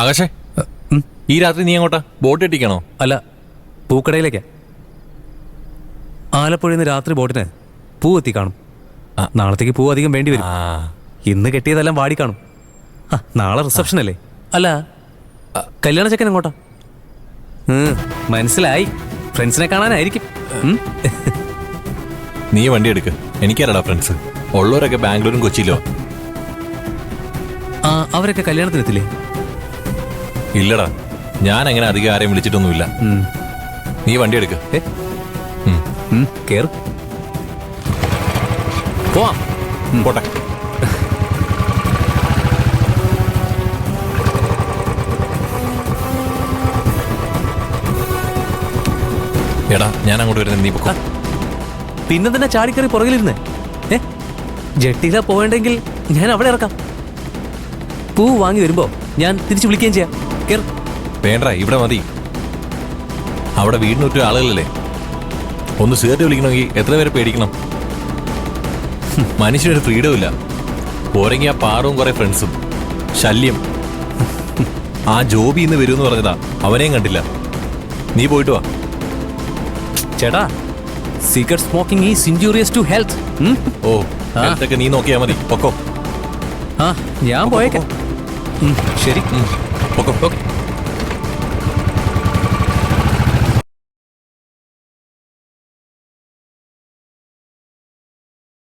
ആകാശേ, ഈ രാത്രി നീ അങ്ങോട്ടാ? ബോട്ട് ഇട്ടിക്കണോ? അല്ല, പൂക്കടയിലേക്കാ. ആലപ്പുഴയിൽ നിന്ന് രാത്രി ബോട്ടിന് പൂ എത്തി കാണും. നാളത്തേക്ക് പൂ അധികം വേണ്ടി വരും. ഇന്ന് കെട്ടിയതെല്ലാം വാടി കാണും. നാളെ റിസപ്ഷൻ അല്ലേ? അല്ല, കല്യാണ ചെക്കൻ എങ്ങോട്ടാ? മനസ്സിലായി, ഫ്രണ്ട്സിനെ കാണാനായിരിക്കും. നീ വണ്ടി എടുക്ക്. എനിക്കറിയടാ ഫ്രണ്ട്സ് ഉള്ളവരൊക്കെ ബാംഗ്ലൂരും കൊച്ചിയിലോ. അവരൊക്കെ കല്യാണത്തിനെത്തില്ലേ? ഇല്ലടാ, ഞാൻ അങ്ങനെ അധികം ആരെയും വിളിച്ചിട്ടൊന്നുമില്ല. നീ വണ്ടി എടുക്ക്. കേറ്, പോവാം. പോട്ടെ. എടാ, ഞാൻ അങ്ങോട്ട് വരുന്നത്, നീ പൊക്കോ. പിന്നെ തന്നെ ചാടിക്കറി പുറകിലിരുന്നേ. ജെട്ടിയിലാ പോവേണ്ടെങ്കിൽ ഞാൻ അവിടെ ഇറക്കാം. പൂ വാങ്ങി വരുമ്പോ ഞാൻ തിരിച്ചു വിളിക്കുകയും ചെയ്യാം. കേറ്. വേണ്ട, ഇവിടെ മതി. അവിടെ വീടിനൊറ്റ ആളുകളല്ലേ. ഒന്ന് സിഗരറ്റ് വിളിക്കണമെങ്കിൽ എത്ര പേരെ പേടിക്കണം? മനുഷ്യനൊരു ഫ്രീഡം ഇല്ല. പോരെങ്കിൽ ആ പാറവും കുറെ ഫ്രണ്ട്സും. ശല്യം. ആ ജോബി ഇന്ന് വരുമെന്ന് പറഞ്ഞതാ, അവനെയും കണ്ടില്ല. നീ പോയിട്ട് വാ. ചേട്ടാ, cigarette smoking is injurious to health. ഓ, ഹെൽത്തൊക്കെ നീ നോക്കിയാ മതി. പൊക്കോ. ഞാൻ പോയേക്കാം. ശരി, പൊക്കോ. ഓക്കെ.